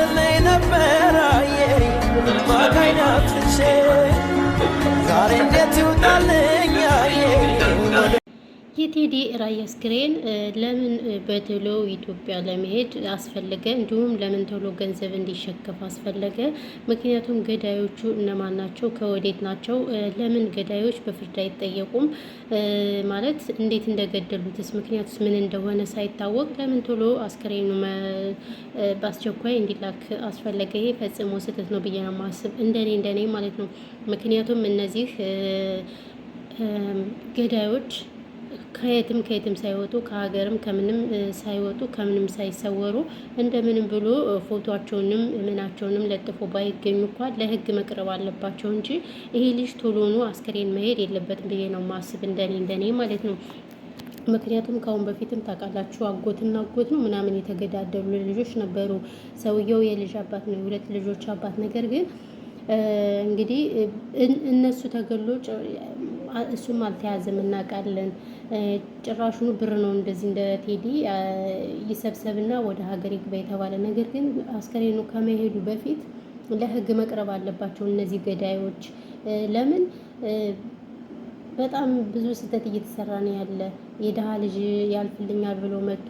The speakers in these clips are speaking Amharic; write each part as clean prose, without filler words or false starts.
ትለኝ ነበር ማካይና ፍቼ ዛሬ እንዴት ይውጣልኝ የቴዲ ራያ አስክሬን ለምን በቶሎ ኢትዮጵያ ለመሄድ አስፈለገ? እንዲሁም ለምን ቶሎ ገንዘብ እንዲሸከፍ አስፈለገ? ምክንያቱም ገዳዮቹ እነማን ናቸው? ከወዴት ናቸው? ለምን ገዳዮች በፍርድ አይጠየቁም? ማለት እንዴት እንደገደሉትስ ምክንያቱስ ምን እንደሆነ ሳይታወቅ ለምን ቶሎ አስክሬኑ በአስቸኳይ እንዲላክ አስፈለገ? ይሄ ፈጽሞ ስህተት ነው ብዬ ነው የማስብ፣ እንደኔ ማለት ነው። ምክንያቱም እነዚህ ገዳዮች ከየትም ሳይወጡ ከሀገርም ከምንም ሳይወጡ ከምንም ሳይሰወሩ እንደምንም ብሎ ፎቶአቸውንም ምናቸውንም ለጥፎ ባይገኙ እንኳን ለሕግ መቅረብ አለባቸው እንጂ ይሄ ልጅ ቶሎኑ አስክሬን መሄድ የለበትም ብዬ ነው ማስብ፣ እንደኔ ማለት ነው። ምክንያቱም ከአሁን በፊትም ታውቃላችሁ አጎትና አጎት ነው ምናምን የተገዳደሉ ልጆች ነበሩ። ሰውየው የልጅ አባት ነው፣ የሁለት ልጆች አባት። ነገር ግን እንግዲህ እነሱ ተገሎ እሱም አልተያዘም እናውቃለን። ጭራሹኑ ብር ነው እንደዚህ እንደ ቴዲ ይሰብሰብና ወደ ሀገር ይግባ የተባለ። ነገር ግን አስከሬኑ ከመሄዱ በፊት ለሕግ መቅረብ አለባቸው እነዚህ ገዳዮች። ለምን በጣም ብዙ ስህተት እየተሰራ ነው ያለ። የድሃ ልጅ ያልፍልኛል ብሎ መጥቶ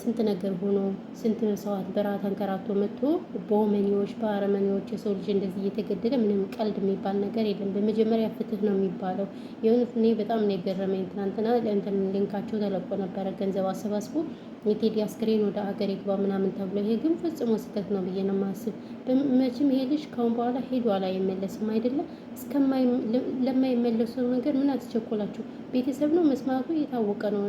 ስንት ነገር ሆኖ ስንት መስዋዕት በረሃ ተንከራቶ መጥቶ በወመኔዎች በአረመኔዎች የሰው ልጅ እንደዚህ እየተገደለ ምንም ቀልድ የሚባል ነገር የለም። በመጀመሪያ ፍትህ ነው የሚባለው። የእውነት እኔ በጣም ነው የገረመኝ። ትናንትና ለእንትን ሊንካቸው ተለቆ ነበረ ገንዘብ አሰባስቦ የቴዲ አስክሬን ወደ ሀገር ይግባ ምናምን ተብሎ። ይሄ ግን ፈጽሞ ስህተት ነው ብዬ ነው የማስብ። መቼም ይሄ ልጅ ካሁን በኋላ ሄዷል አይመለስም አይደለም። ለማይመለሰው ነገር ምን አትቸኮላችሁ? ቤተሰብ ነው መስማቱ የታወቀ ነው።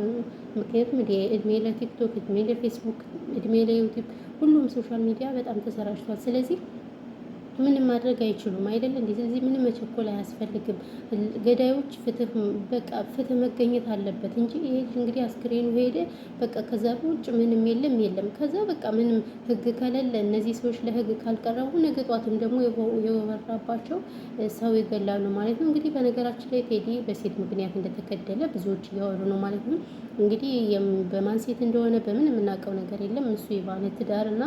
ምክንያቱም እድሜ ለቲክቶክ፣ እድሜ ለፌስቡክ፣ እድሜ ለዩቲዩብ ሁሉም ሶሻል ሚዲያ በጣም ተሰራጭቷል። ስለዚህ ምንም ማድረግ አይችሉም አይደል እንዴ? ስለዚህ ምንም መቸኮል አያስፈልግም። ገዳዮች ፍትህ መገኘት አለበት እንጂ ይሄ እንግዲህ አስክሬኑ ሄደ በቃ ከዛ ውጭ ምንም የለም። ከዛ በቃ ምንም ህግ ከሌለ እነዚህ ሰዎች ለህግ ካልቀረቡ ነገ ጧትም ደግሞ የወራባቸው ሰው ይገላሉ ማለት ነው። እንግዲህ በነገራችን ላይ ቴዲ በሴት ምክንያት እንደተገደለ ብዙዎች እያወሩ ነው ማለት ነው። እንግዲህ በማን ሴት እንደሆነ በምን የምናውቀው ነገር የለም። እሱ የባለ ትዳርና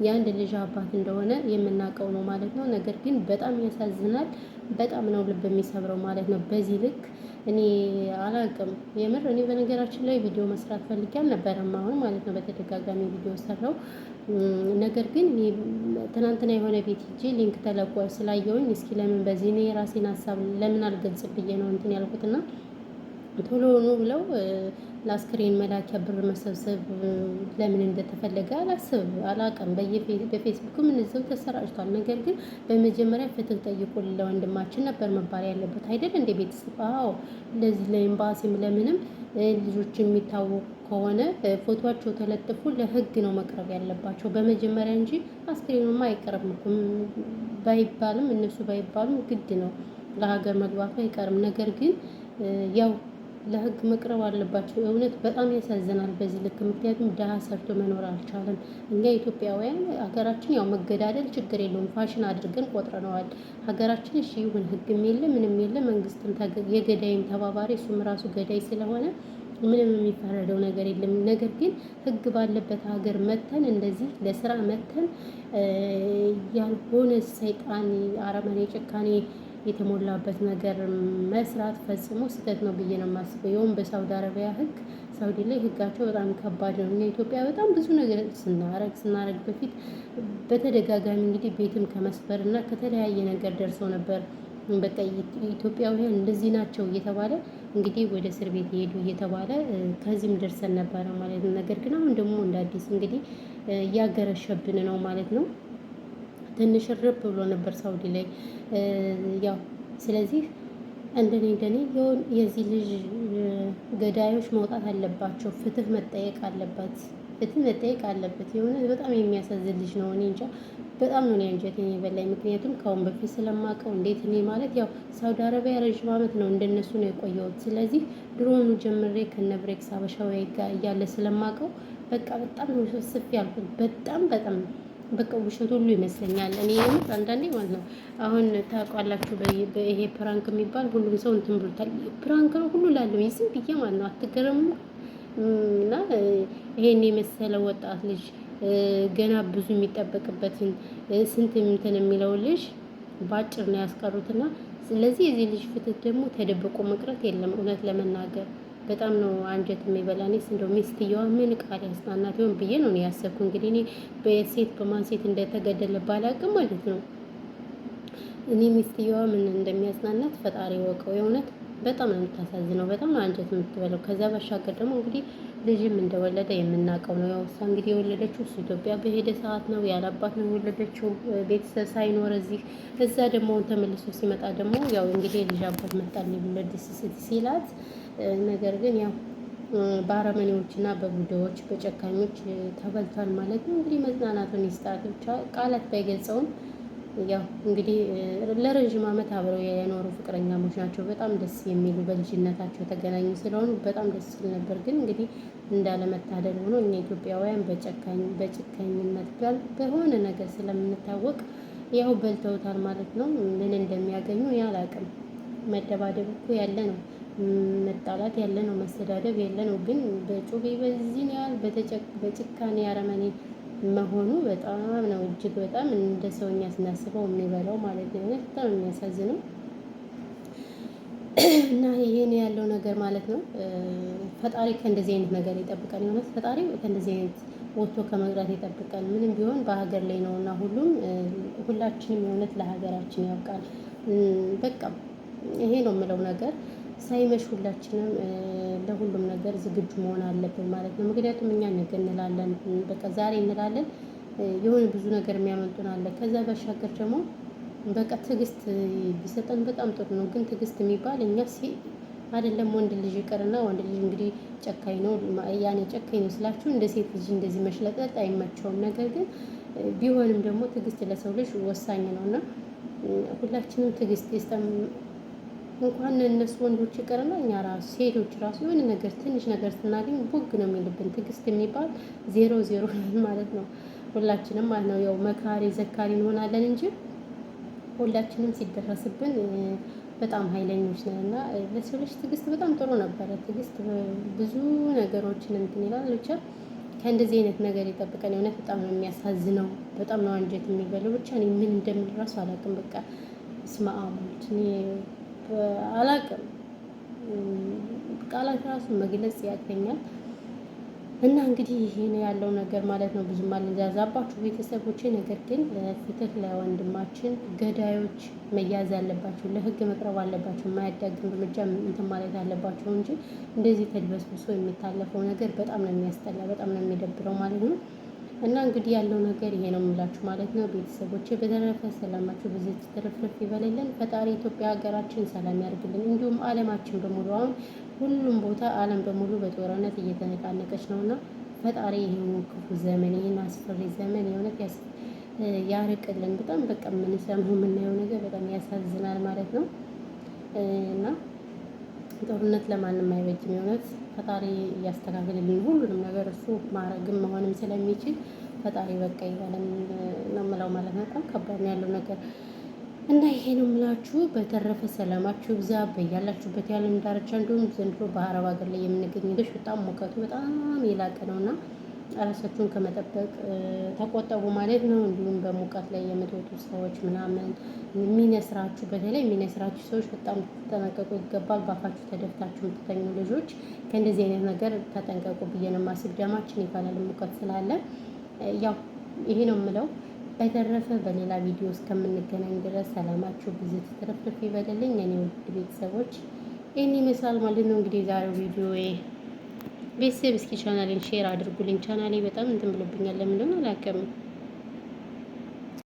የአንድ ልጅ አባት እንደሆነ የምናውቀው ነው ማለት ነው። ነገር ግን በጣም ያሳዝናል። በጣም ነው ልብ የሚሰብረው ማለት ነው። በዚህ ልክ እኔ አላውቅም የምር። እኔ በነገራችን ላይ ቪዲዮ መስራት ፈልጌ አልነበረም አሁን ማለት ነው። በተደጋጋሚ ቪዲዮ ሰራው። ነገር ግን እኔ ትናንትና የሆነ ቤት ሂጄ ሊንክ ተለቆ ስላየውኝ እስኪ ለምን በዚህ እኔ የራሴን ሀሳብ ለምን አልገልጽ ብዬ ነው እንትን ያልኩትና ቶሎ ሆኖ ብለው ለአስክሬን መላኪያ ብር መሰብሰብ ለምን እንደተፈለገ አላውቅም። በፌስቡክም እነዚያው ተሰራጭቷል። ነገር ግን በመጀመሪያ ፍትህ ጠይቁ ለወንድማችን ነበር መባል ያለበት አይደል እንደ ቤተሰብ። አዎ ለዚህ ለኤምባሲም ለምንም ልጆች የሚታወቁ ከሆነ ፎቶቸው ተለጥፎ ለህግ ነው መቅረብ ያለባቸው በመጀመሪያ እንጂ አስክሬኑማ አይቀርም እኮ ባይባልም እነሱ ባይባሉም ግድ ነው ለሀገር መግባቱ አይቀርም። ነገር ግን ያው ለህግ መቅረብ አለባቸው። እውነት በጣም ያሳዝናል በዚህ ልክ። ምክንያቱም ድሀ ሰርቶ መኖር አልቻለም። እኛ ኢትዮጵያውያን ሀገራችን ያው መገዳደል ችግር የለውም ፋሽን አድርገን ቆጥረነዋል። ሀገራችን እሺ ይሁን ህግም የለ ምንም የለ መንግስትም የገዳይም ተባባሪ እሱም ራሱ ገዳይ ስለሆነ ምንም የሚፈረደው ነገር የለም። ነገር ግን ህግ ባለበት ሀገር መተን እንደዚህ ለስራ መተን ያልሆነ ሰይጣን አረመኔ ጭካኔ የተሞላበት ነገር መስራት ፈጽሞ ስህተት ነው ብዬ ነው የማስበው። ይኸውም በሳውዲ አረቢያ ህግ፣ ሳውዲ ላይ ህጋቸው በጣም ከባድ ነው። እኛ ኢትዮጵያ በጣም ብዙ ነገር ስናረግ በፊት በተደጋጋሚ እንግዲህ ቤትም ከመስበር እና ከተለያየ ነገር ደርሰው ነበር። በቃ ኢትዮጵያውያን እንደዚህ ናቸው እየተባለ እንግዲህ ወደ እስር ቤት ይሄዱ እየተባለ ከዚህም ደርሰን ነበረ ማለት ነው። ነገር ግን አሁን ደግሞ እንደ አዲስ እንግዲህ እያገረሸብን ነው ማለት ነው። ትንሽ ርብ ብሎ ነበር ሳውዲ ላይ ያው። ስለዚህ እንደኔ የዚህ ልጅ ገዳዮች መውጣት አለባቸው። ፍትህ መጠየቅ አለበት። የሆነ በጣም የሚያሳዝን ልጅ ነው። እኔ እንጃ በጣም ነው አንጀቴን የበላኝ። ምክንያቱም ከአሁን በፊት ስለማውቀው እንዴት እኔ ማለት ያው ሳውዲ አረቢያ ረዥም ዓመት ነው እንደነሱ ነው የቆየሁት። ስለዚህ ድሮኑ ጀምሬ ከነ ብሬክስ አበሻዊ ጋር እያለ ስለማውቀው በቃ በጣም ነው ስፍ ያልኩት። በጣም በቃ ውሸት ሁሉ ይመስለኛል። እኔ አንዳንዴ ማለት ነው አሁን ታውቃላችሁ ይሄ ፕራንክ የሚባል ሁሉም ሰው እንትን ብሎታል። ፕራንክ ነው ሁሉ ላለው ዝም ብዬ ማለት ነው። አትገረሙ? እና ይሄን የመሰለ ወጣት ልጅ ገና ብዙ የሚጠበቅበትን ስንት እንትን የሚለው ልጅ በአጭር ነው ያስቀሩትና ስለዚህ የዚህ ልጅ ፍትህ ደግሞ ተደብቆ መቅረት የለም። እውነት ለመናገር በጣም ነው አንጀት የሚበላ። እኔስ እንደው ሚስትየዋ ምን ቃል ያጽናናት ይሆን ብዬ ነው ያሰብኩ። እንግዲህ እኔ በሴት በማን ሴት እንደተገደለ ባላቅም ማለት ነው። እኔ ሚስትየዋ ምን እንደሚያጽናናት ፈጣሪ ወቀው። የእውነት በጣም ነው የምታሳዝነው፣ በጣም ነው አንጀት የምትበለው። ከዛ ባሻገር ደግሞ እንግዲህ ልጅም እንደወለደ የምናውቀው ነው። ያው እሷ እንግዲህ የወለደችው እሱ ኢትዮጵያ በሄደ ሰዓት ነው፣ ያላባት ነው የወለደችው፣ ቤተሰብ ሳይኖር እዚህ። እዛ ደግሞ ተመልሶ ሲመጣ ደግሞ ያው እንግዲህ የልጅ አባት መጣልኝ ብሎ ደስ ሲላት፣ ነገር ግን ያው በአረመኔዎችና በቡዳዎች በጨካኞች ተበልቷል ማለት ነው። እንግዲህ መጽናናቱን ይስጣት። ብቻ ቃላት ባይገልጸውም ያው እንግዲህ ለረዥም ዓመት አብረው የኖሩ ፍቅረኛሞች ናቸው። በጣም ደስ የሚሉ በልጅነታቸው የተገናኙ ስለሆኑ በጣም ደስ ሲል ነበር። ግን እንግዲህ እንዳለመታደል ሆኖ እኛ ኢትዮጵያውያን በጭካኝነት በሆነ ነገር ስለምንታወቅ ያው በልተውታል ማለት ነው። ምን እንደሚያገኙ ያላቅም። መደባደብ እኮ ያለ ነው፣ መጣላት ያለ ነው፣ መሰዳደብ ያለ ነው። ግን በጩቤ በዚህን ያህል በጭካኔ አረመኔ መሆኑ በጣም ነው እጅግ በጣም እንደ ሰውኛ ስናስበው የሚበላው ማለት ነው። በጣም የሚያሳዝነው እና ይሄን ያለው ነገር ማለት ነው። ፈጣሪ ከእንደዚህ አይነት ነገር ይጠብቀን። የሆነት ፈጣሪ ከእንደዚህ አይነት ወጥቶ ከመቅረት ይጠብቀን። ምንም ቢሆን በሀገር ላይ ነው እና ሁላችንም የእውነት ለሀገራችን ያውቃል። በቃ ይሄ ነው የምለው ነገር ሳይመሽ ሁላችንም ለሁሉም ነገር ዝግጁ መሆን አለብን ማለት ነው። ምክንያቱም እኛ ነገ እንላለን፣ በቃ ዛሬ እንላለን፣ የሆነ ብዙ ነገር የሚያመልጡን አለ። ከዛ ባሻገር ደግሞ በቃ ትዕግስት ቢሰጠን በጣም ጥሩ ነው። ግን ትዕግስት የሚባል እኛ አይደለም ወንድ ልጅ ይቀርና ወንድ ልጅ እንግዲህ ጨካኝ ነው። ያኔ ጨካኝ ነው ስላችሁ እንደ ሴት ልጅ እንደዚህ መሽለጠጥ አይመቸውም። ነገር ግን ቢሆንም ደግሞ ትዕግስት ለሰው ልጅ ወሳኝ ነው እና ሁላችንም ትዕግስት ይስጠን። እንኳን እነሱ ወንዶች ይቀርና እኛ ራሱ ሴቶች ራሱ የሆነ ነገር ትንሽ ነገር ስናገኝ ቦግ ነው የሚልብን። ትዕግስት የሚባል 0 ማለት ነው ሁላችንም ማለት ነው። ያው መካሪ ዘካሪ እንሆናለን እንጂ ሁላችንም ሲደረስብን በጣም ኃይለኞች ነን እና ለሰው ልጅ ትዕግስት በጣም ጥሩ ነበረ። ትዕግስት ብዙ ነገሮችን እንትን ይላል። ብቻ ከእንደዚህ አይነት ነገር ይጠብቀን። የእውነት በጣም ነው የሚያሳዝነው፣ በጣም ነው አንጀት የሚበለው። ብቻ እኔ ምን እንደምል ራሱ አላውቅም። በቃ ስማአሙት እኔ አላውቅም፣ ቃላት ራሱ መግለጽ ያቅተኛል። እና እንግዲህ ይሄ ነው ያለው ነገር ማለት ነው። ብዙም አልንዛዛባችሁ ቤተሰቦቼ። ነገር ግን ፍትህ ለወንድማችን፣ ገዳዮች መያዝ አለባቸው፣ ለህግ መቅረብ አለባቸው። የማያዳግም እርምጃ እንትን ማለት አለባቸው እንጂ እንደዚህ ተድበስብሶ የሚታለፈው ነገር በጣም ነው የሚያስጠላ፣ በጣም ነው የሚደብረው ማለት ነው። እና እንግዲህ ያለው ነገር ይሄ ነው የምላችሁ ማለት ነው ቤተሰቦቼ። በተረፈ ሰላማችሁ ብዙ ትርፍርፍ ይበልልን። ፈጣሪ ኢትዮጵያ ሀገራችን ሰላም ያርግልን። እንዲሁም ዓለማችን በሙሉ አሁን ሁሉም ቦታ ዓለም በሙሉ በጦርነት እየተነቃነቀች ነውና ፈጣሪ ይሄን ክፉ ዘመን ይሄን አስፈሪ ዘመን የእውነት ያርቅልን። በጣም በቃ የምንሰማው የምናየው ነገር በጣም ያሳዝናል ማለት ነው። እና ጦርነት ለማንም አይበጅም። የእውነት ፈጣሪ እያስተካክልልን ሁሉንም ነገር እሱ ማረግም መሆንም ስለሚችል ፈጣሪ በቃ ይበለን ነው የምለው ማለት ነው። በጣም ከባድ ነው ያለው ነገር እና ይሄ ነው የምላችሁ። በተረፈ ሰላማችሁ ብዛ በያላችሁበት ያለም ዳርቻ። እንዲሁም ዘንድሮ በአረብ ሀገር ላይ የምንገኝ ልጅ በጣም ሙቀቱ በጣም የላቀ ነው እና ራሳችሁን ከመጠበቅ ተቆጠቡ ማለት ነው። እንዲሁም በሙቀት ላይ የምትወጡ ሰዎች ምናምን የሚነስራችሁ፣ በተለይ የሚነስራችሁ ሰዎች በጣም ተጠነቀቁ ይገባል። ባፋችሁ ተደፍታችሁ የምትተኙ ልጆች ከእንደዚህ አይነት ነገር ተጠንቀቁ ብዬ ነው የማስብ። ደማችን ይፈላል ሙቀት ስላለ። ያው ይሄ ነው የምለው። በተረፈ በሌላ ቪዲዮ እስከምንገናኝ ድረስ ሰላማችሁ ብዙ ትርፍርፍ ይበልልኝ። እኔ ውድ ቤተሰቦች ይህን ይመስላል ማለት ነው እንግዲህ ዛሬው ቪዲዮ። ቤተሰብ እስኪ ቻናሌን ሼር አድርጉልኝ። ቻናሌ በጣም እንትን ብሎብኛል፣ ለምን እንደሆነ አላውቅም።